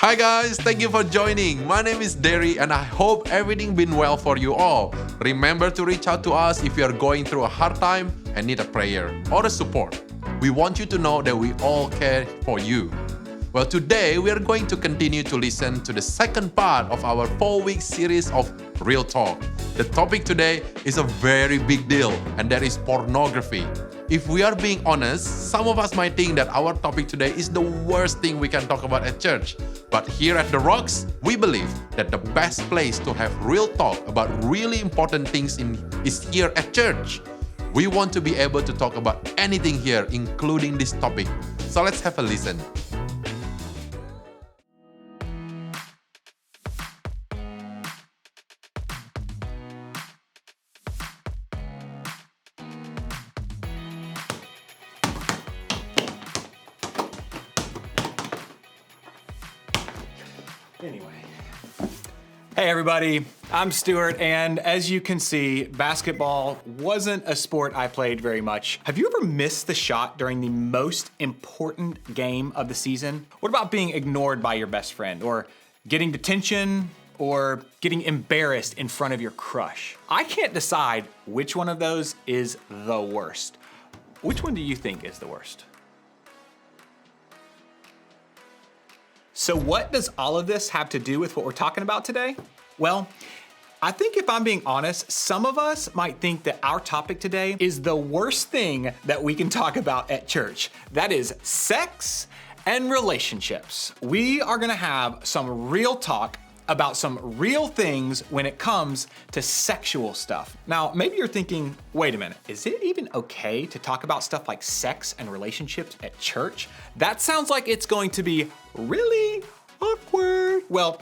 Hi guys, thank you for joining. My name is Derry and I hope everything been well for you all. Remember to reach out to us if you are going through a hard time and need a prayer or a support. We want you to know that we all care for you. Well, today we are going to continue to listen to the second part of our 4-week series of Real Talk. The topic today is a very big deal, and that is pornography. If we are being honest, some of us might think that our topic today is the worst thing we can talk about at church. But here at The Rocks, we believe that the best place to have real talk about really important things is here at church. We want to be able to talk about anything here, including this topic. So let's have a listen. Anyway. Hey everybody, I'm Stuart, and as you can see, basketball wasn't a sport I played very much. Have you ever missed the shot during the most important game of the season? What about being ignored by your best friend, or getting detention, or getting embarrassed in front of your crush? I can't decide which one of those is the worst. Which one do you think is the worst? So what does all of this have to do with what we're talking about today? Well, I think if I'm being honest, some of us might think that our topic today is the worst thing that we can talk about at church. That is sex and relationships. We are gonna have some real talk about some real things when it comes to sexual stuff. Now, maybe you're thinking, wait a minute, is it even okay to talk about stuff like sex and relationships at church? That sounds like it's going to be really awkward. Well,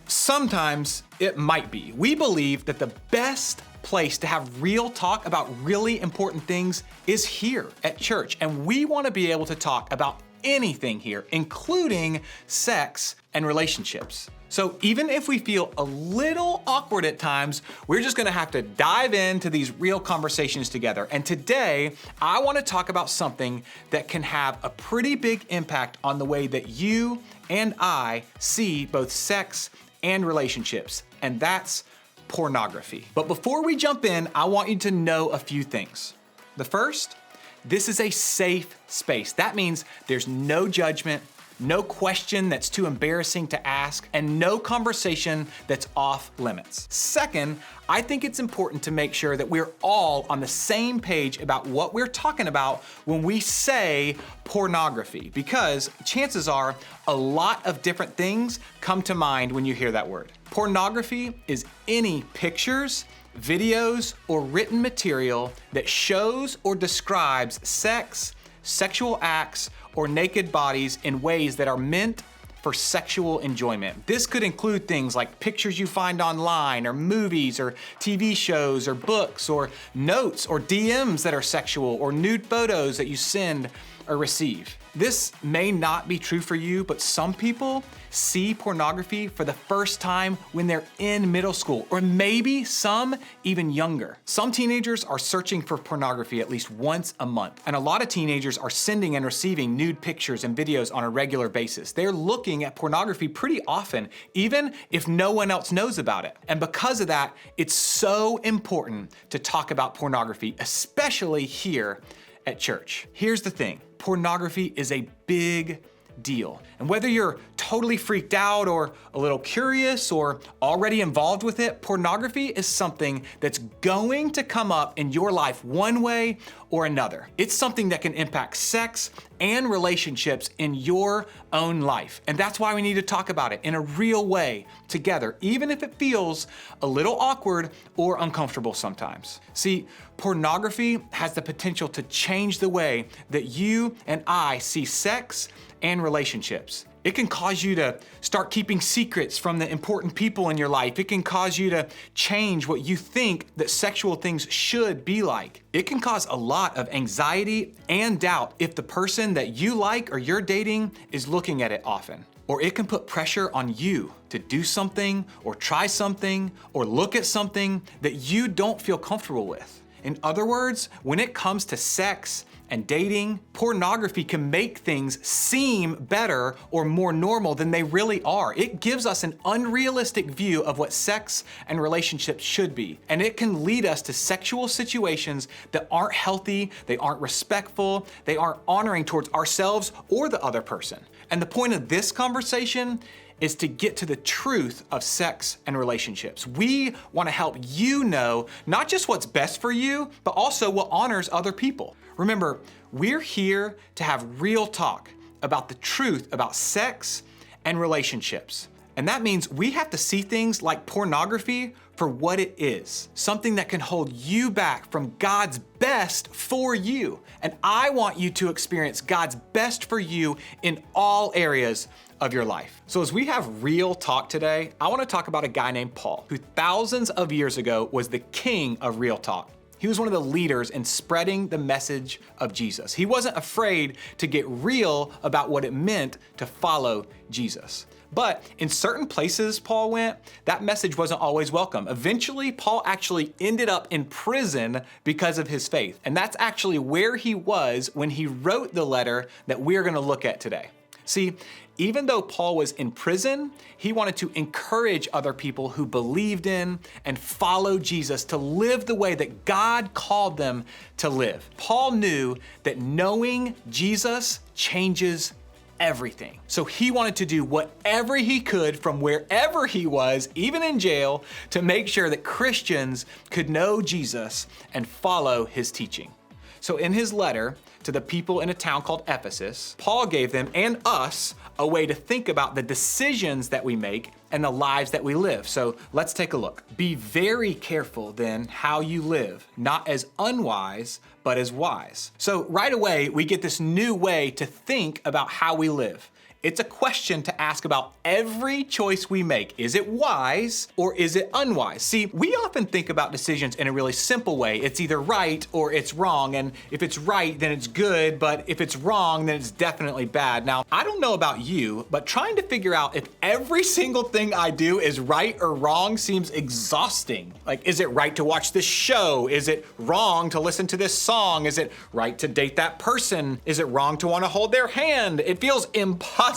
sometimes it might be. We believe that the best place to have real talk about really important things is here at church. And we want to be able to talk about anything here, including sex and relationships. So even if we feel a little awkward at times, we're just gonna have to dive into these real conversations together. And today, I wanna talk about something that can have a pretty big impact on the way that you and I see both sex and relationships, and that's pornography. But before we jump in, I want you to know a few things. The first, this is a safe space. That means there's no judgment, no question that's too embarrassing to ask, and no conversation that's off limits. Second, I think it's important to make sure that we're all on the same page about what we're talking about when we say pornography, because chances are a lot of different things come to mind when you hear that word. Pornography is any pictures, videos, or written material that shows or describes sex, sexual acts, or naked bodies in ways that are meant for sexual enjoyment. This could include things like pictures you find online, or movies, or TV shows, or books, or notes, or DMs that are sexual, or nude photos that you send or receive. This may not be true for you, but some people see pornography for the first time when they're in middle school, or maybe some even younger. Some teenagers are searching for pornography at least once a month, and a lot of teenagers are sending and receiving nude pictures and videos on a regular basis. They're looking at pornography pretty often, even if no one else knows about it. And because of that, it's so important to talk about pornography, especially here at church. Here's the thing. Pornography is a big deal. And whether you're totally freaked out or a little curious or already involved with it, pornography is something that's going to come up in your life one way or another. It's something that can impact sex and relationships in your own life. And that's why we need to talk about it in a real way together, even if it feels a little awkward or uncomfortable sometimes. See, pornography has the potential to change the way that you and I see sex and relationships. It can cause you to start keeping secrets from the important people in your life. It can cause you to change what you think that sexual things should be like. It can cause a lot of anxiety and doubt if the person that you like or you're dating is looking at it often. Or it can put pressure on you to do something or try something or look at something that you don't feel comfortable with. In other words, when it comes to sex and dating, pornography can make things seem better or more normal than they really are. It gives us an unrealistic view of what sex and relationships should be. And it can lead us to sexual situations that aren't healthy, they aren't respectful, they aren't honoring towards ourselves or the other person. And the point of this conversation is to get to the truth of sex and relationships. We want to help you know not just what's best for you, but also what honors other people. Remember, we're here to have real talk about the truth about sex and relationships. And that means we have to see things like pornography for what it is, something that can hold you back from God's best for you. And I want you to experience God's best for you in all areas of your life. So as we have real talk today, I want to talk about a guy named Paul, who thousands of years ago was the king of real talk. He was one of the leaders in spreading the message of Jesus. He wasn't afraid to get real about what it meant to follow Jesus. But in certain places Paul went, that message wasn't always welcome. Eventually, Paul actually ended up in prison because of his faith. And that's actually where he was when he wrote the letter that we're going to look at today. See, even though Paul was in prison, he wanted to encourage other people who believed in and followed Jesus to live the way that God called them to live. Paul knew that knowing Jesus changes everything. So he wanted to do whatever he could from wherever he was, even in jail, to make sure that Christians could know Jesus and follow his teaching. So in his letter to the people in a town called Ephesus, Paul gave them and us a way to think about the decisions that we make and the lives that we live. So let's take a look. Be very careful then how you live, not as unwise, but as wise. So right away, we get this new way to think about how we live. It's a question to ask about every choice we make. Is it wise or is it unwise? See, we often think about decisions in a really simple way. It's either right or it's wrong. And if it's right, then it's good. But if it's wrong, then it's definitely bad. Now, I don't know about you, but trying to figure out if every single thing I do is right or wrong seems exhausting. Like, is it right to watch this show? Is it wrong to listen to this song? Is it right to date that person? Is it wrong to want to hold their hand? It feels impossible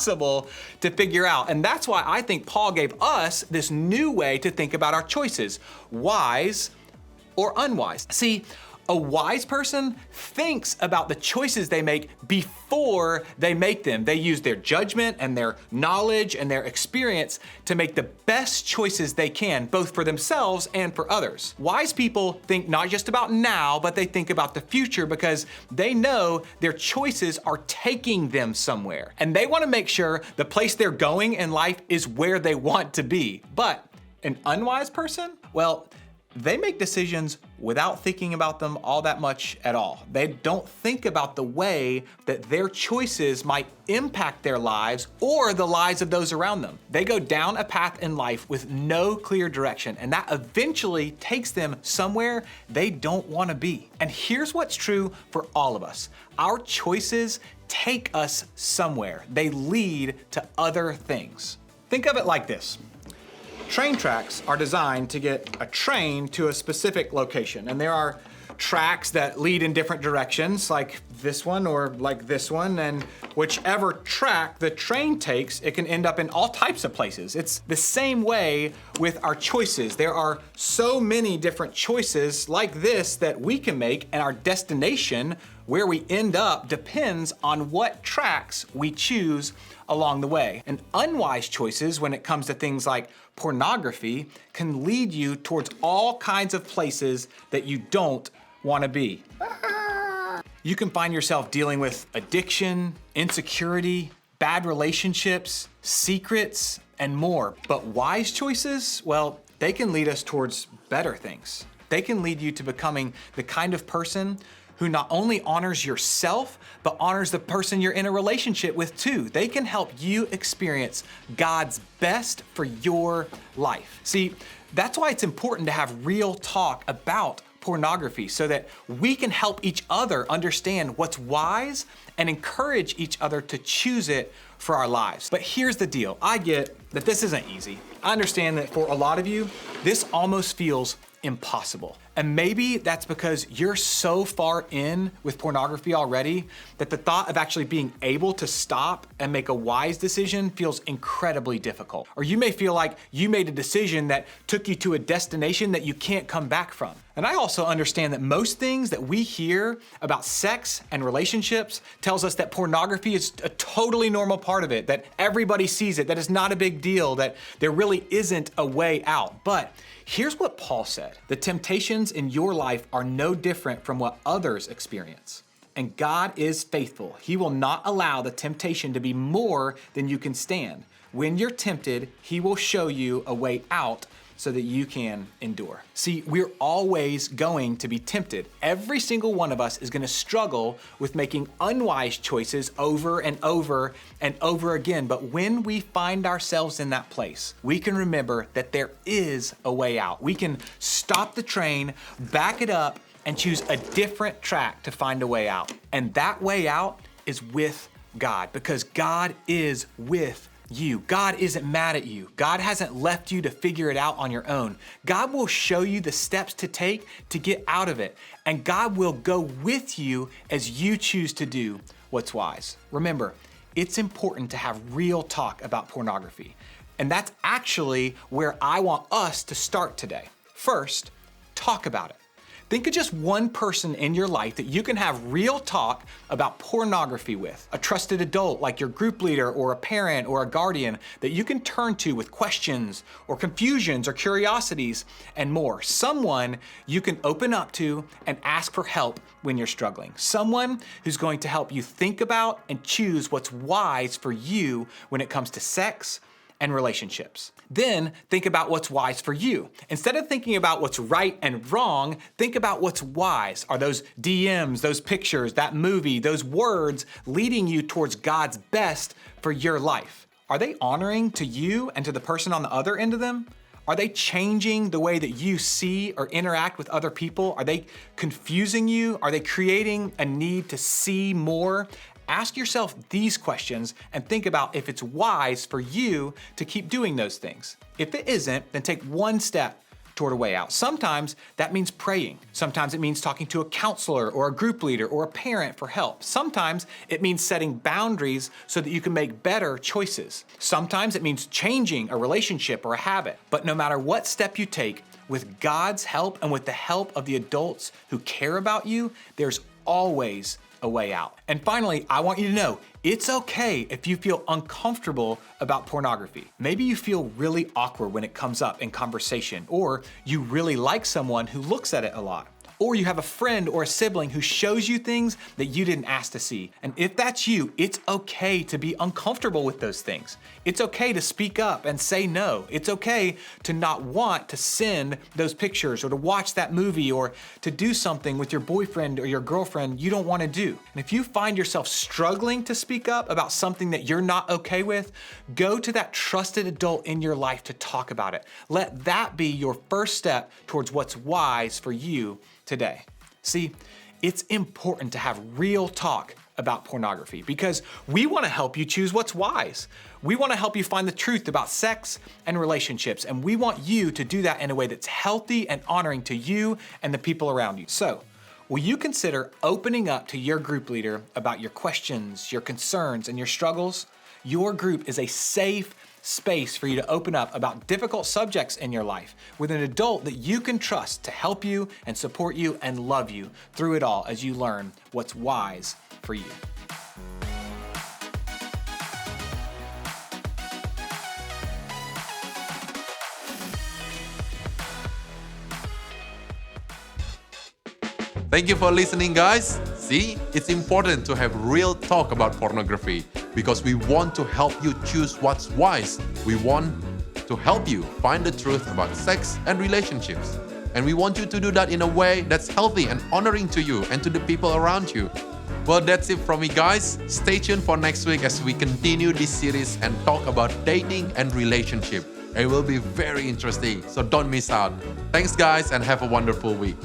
to figure out. And that's why I think Paul gave us this new way to think about our choices, wise or unwise. See, a wise person thinks about the choices they make before they make them. They use their judgment and their knowledge and their experience to make the best choices they can, both for themselves and for others. Wise people think not just about now, but they think about the future because they know their choices are taking them somewhere. And they want to make sure the place they're going in life is where they want to be. But an unwise person, well, they make decisions without thinking about them all that much at all. They don't think about the way that their choices might impact their lives or the lives of those around them. They go down a path in life with no clear direction, and that eventually takes them somewhere they don't want to be. And here's what's true for all of us. Our choices take us somewhere. They lead to other things. Think of it like this. Train tracks are designed to get a train to a specific location, and there are tracks that lead in different directions, like this one or like this one, and whichever track the train takes, it can end up in all types of places. It's the same way with our choices. There are so many different choices like this that we can make, and our destination, where we end up, depends on what tracks we choose along the way. And unwise choices when it comes to things like pornography can lead you towards all kinds of places that you don't want to be. You can find yourself dealing with addiction, insecurity, bad relationships, secrets, and more. But wise choices, well, they can lead us towards better things. They can lead you to becoming the kind of person who not only honors yourself, but honors the person you're in a relationship with too. They can help you experience God's best for your life. See, that's why it's important to have real talk about pornography so that we can help each other understand what's wise and encourage each other to choose it for our lives. But here's the deal. I get that this isn't easy. I understand that for a lot of you, this almost feels impossible. And maybe that's because you're so far in with pornography already that the thought of actually being able to stop and make a wise decision feels incredibly difficult. Or you may feel like you made a decision that took you to a destination that you can't come back from. And I also understand that most things that we hear about sex and relationships tells us that pornography is a totally normal part of it, that everybody sees it, that it's not a big deal, that there really isn't a way out. But here's what Paul said: the temptations in your life are no different from what others experience. And God is faithful. He will not allow the temptation to be more than you can stand. When you're tempted, He will show you a way out so that you can endure. See, we're always going to be tempted. Every single one of us is going to struggle with making unwise choices over and over and over again. But when we find ourselves in that place, we can remember that there is a way out. We can stop the train, back it up, and choose a different track to find a way out. And that way out is with God, because God is with you. God isn't mad at you. God hasn't left you to figure it out on your own. God will show you the steps to take to get out of it. And God will go with you as you choose to do what's wise. Remember, it's important to have real talk about pornography. And that's actually where I want us to start today. First, talk about it. Think of just one person in your life that you can have real talk about pornography with. A trusted adult like your group leader or a parent or a guardian that you can turn to with questions or confusions or curiosities and more. Someone you can open up to and ask for help when you're struggling. Someone who's going to help you think about and choose what's wise for you when it comes to sex and relationships. Then think about what's wise for you. Instead of thinking about what's right and wrong, think about what's wise. Are those DMs, those pictures, that movie, those words leading you towards God's best for your life? Are they honoring to you and to the person on the other end of them? Are they changing the way that you see or interact with other people? Are they confusing you? Are they creating a need to see more? Ask yourself these questions and think about if it's wise for you to keep doing those things. If it isn't, then take one step toward a way out. Sometimes that means praying. Sometimes it means talking to a counselor or a group leader or a parent for help. Sometimes it means setting boundaries so that you can make better choices. Sometimes it means changing a relationship or a habit. But no matter what step you take, with God's help and with the help of the adults who care about you, there's always a way out. And finally, I want you to know it's okay if you feel uncomfortable about pornography. Maybe you feel really awkward when it comes up in conversation, or you really like someone who looks at it a lot. Or you have a friend or a sibling who shows you things that you didn't ask to see. And if that's you, it's okay to be uncomfortable with those things. It's okay to speak up and say no. It's okay to not want to send those pictures or to watch that movie or to do something with your boyfriend or your girlfriend you don't want to do. And if you find yourself struggling to speak up about something that you're not okay with, go to that trusted adult in your life to talk about it. Let that be your first step towards what's wise for you today. See, it's important to have real talk about pornography because we want to help you choose what's wise. We want to help you find the truth about sex and relationships, and we want you to do that in a way that's healthy and honoring to you and the people around you. So, will you consider opening up to your group leader about your questions, your concerns, and your struggles? Your group is a safe space for you to open up about difficult subjects in your life with an adult that you can trust to help you and support you and love you through it all as you learn what's wise for you. Thank you for listening, guys. See, it's important to have real talk about pornography because we want to help you choose what's wise. We want to help you find the truth about sex and relationships. And we want you to do that in a way that's healthy and honoring to you and to the people around you. Well, that's it from me, guys. Stay tuned for next week as we continue this series and talk about dating and relationship. It will be very interesting, so don't miss out. Thanks, guys, and have a wonderful week.